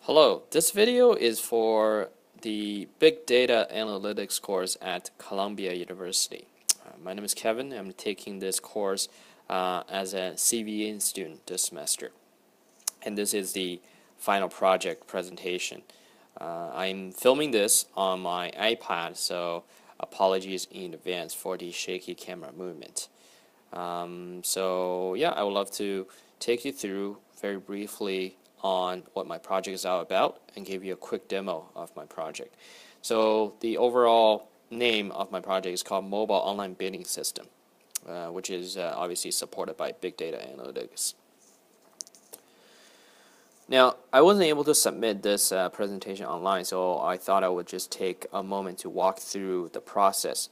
Hello, this video is for the Big Data Analytics course at Columbia University. My name is Kevin. I'm taking this course as a CVN student this semester. And this is the final project presentation. I'm filming this on my iPad, so apologies in advance for the shaky camera movement. So yeah, I would love to take you through very briefly on what my project is all about and give you a quick demo of my project. So the overall name of my project is called Mobile Online Bidding System, which is obviously supported by Big Data Analytics. Now, I wasn't able to submit this presentation online, so I thought I would just take a moment to walk through the process.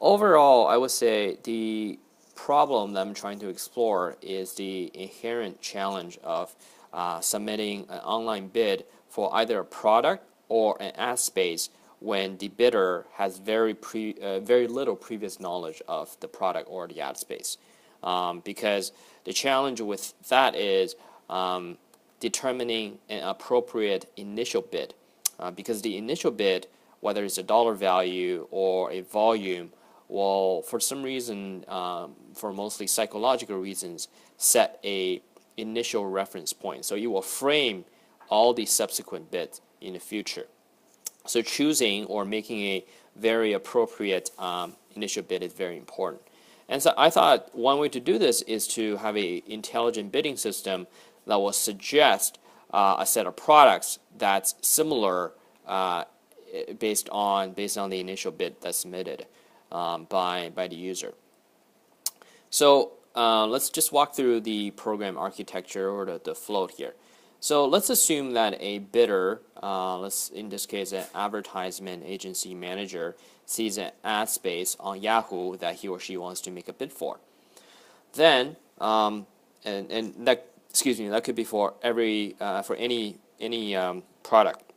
Overall, I would say the problem that I'm trying to explore is the inherent challenge of submitting an online bid for either a product or an ad space when the bidder has very little previous knowledge of the product or the ad space. Because the challenge with that is determining an appropriate initial bid. Because the initial bid, whether it's a dollar value or a volume, will, for some reason, for mostly psychological reasons, set a initial reference point. So it will frame all the subsequent bids in the future. So choosing or making a very appropriate initial bid is very important. And so I thought one way to do this is to have an intelligent bidding system that will suggest a set of products that's similar based on the initial bid that's submitted by the user. So let's just walk through the program architecture or the flow here. So let's assume that a bidder, in this case an advertisement agency manager, sees an ad space on Yahoo that he or she wants to make a bid for. Then that could be for any product.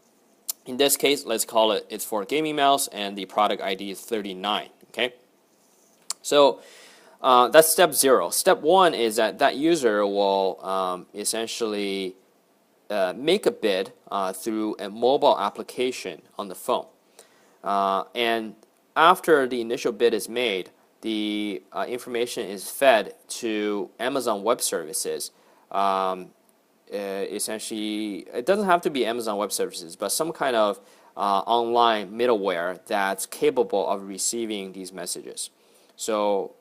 In this case, let's call it's for gaming mouse, and the product ID is 39. Okay, so that's step 0. Step 1 is that user will essentially make a bid through a mobile application on the phone, and after the initial bid is made, the information is fed to Amazon Web Services. Essentially, it doesn't have to be Amazon Web Services, but some kind of online middleware that's capable of receiving these messages. So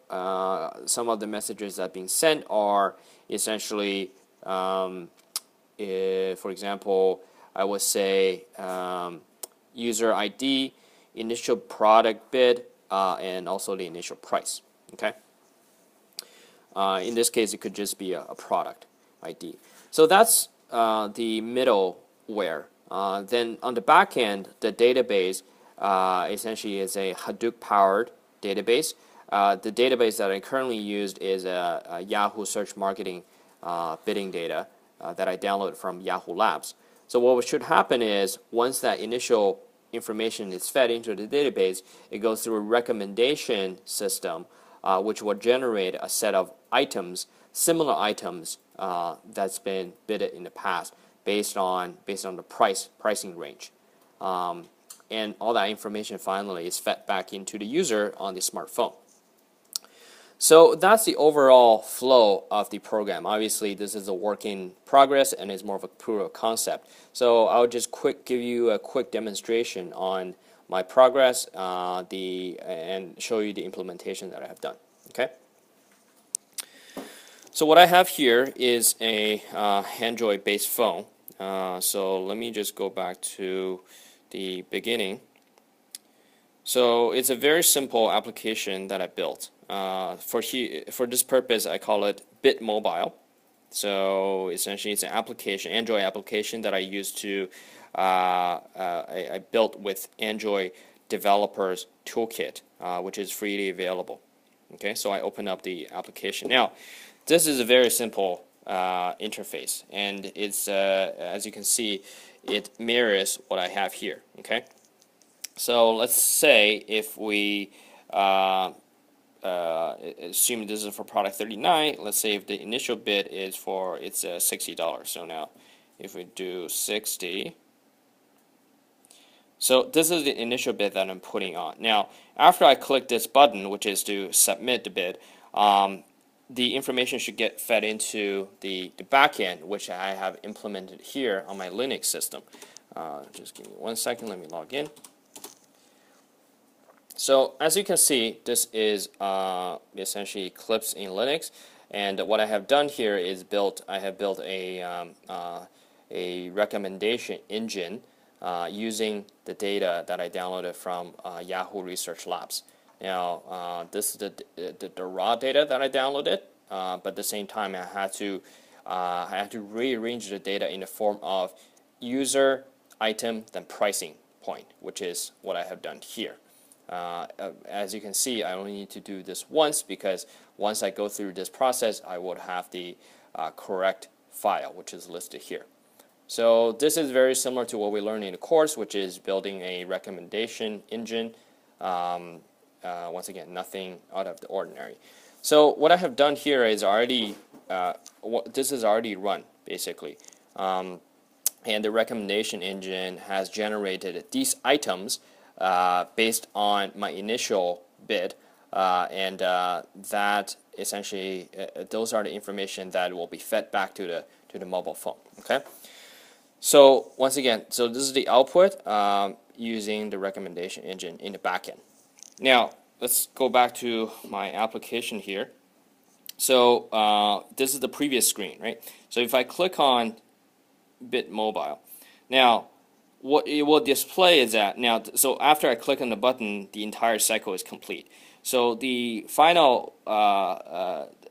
some of the messages that are being sent are essentially, for example, I would say user ID, initial product bid, and also the initial price. Okay. In this case, it could just be a product ID. So that's the middleware. Then on the back end, the database essentially is a Hadoop-powered database. The database that I currently used is a Yahoo Search Marketing bidding data that I downloaded from Yahoo Labs. So what should happen is once that initial information is fed into the database, it goes through a recommendation system which will generate a set of items, similar items that's been bidded in the past based on the pricing range, and all that information finally is fed back into the user on the smartphone. So that's the overall flow of the program. Obviously, this is a work in progress and it's more of a proof of concept. So I'll just give you a quick demonstration on my progress and show you the implementation that I have done. Okay. So what I have here is a Android-based phone. So let me just go back to the beginning. So it's a very simple application that I built. For this purpose, I call it BitMobile. So essentially, it's an application, Android application that I used to I built with Android Developers Toolkit, which is freely available. Okay, so I open up the application. Now, this is a very simple interface, and it's as you can see, it mirrors what I have here. Okay, so let's say if we assume this is for product 39, let's say if the initial bid is for $60. So now if we do 60, so this is the initial bid that I'm putting on. Now, after I click this button, which is to submit the bid, the information should get fed into the backend, which I have implemented here on my Linux system. Just give me 1 second, let me log in. So as you can see, this is essentially Eclipse in Linux, and what I have done here is I have built a recommendation engine using the data that I downloaded from Yahoo Research Labs. Now, this is the raw data that I downloaded, but at the same time, I had to rearrange the data in the form of user, item, then pricing point, which is what I have done here. As you can see, I only need to do this once, because once I go through this process, I would have the correct file, which is listed here. So this is very similar to what we learned in the course, which is building a recommendation engine. Once again, nothing out of the ordinary. So what I have done here is this is already run, basically. And the recommendation engine has generated these items based on my initial bid, and that essentially those are the information that will be fed back to the mobile phone. Okay. So once again, so this is the output using the recommendation engine in the backend. Now let's go back to my application here. So this is the previous screen, right? So if I click on Bit Mobile, now what it will display is that so after I click on the button, the entire cycle is complete. So the final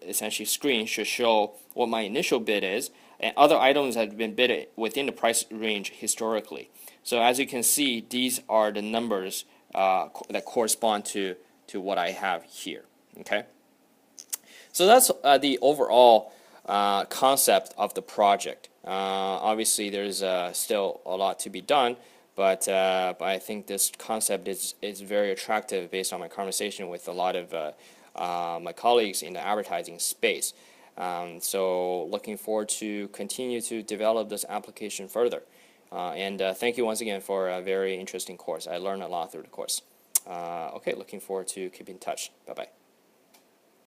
essentially screen should show what my initial bid is, and other items have been bid within the price range historically. So as you can see, these are the numbers that correspond to what I have here. Okay. So that's the overall concept of the project. Obviously, there's still a lot to be done, but I think this concept is very attractive based on my conversation with a lot of my colleagues in the advertising space. So looking forward to continue to develop this application further. And thank you once again for a very interesting course. I learned a lot through the course. Okay, looking forward to keeping in touch. Bye-bye.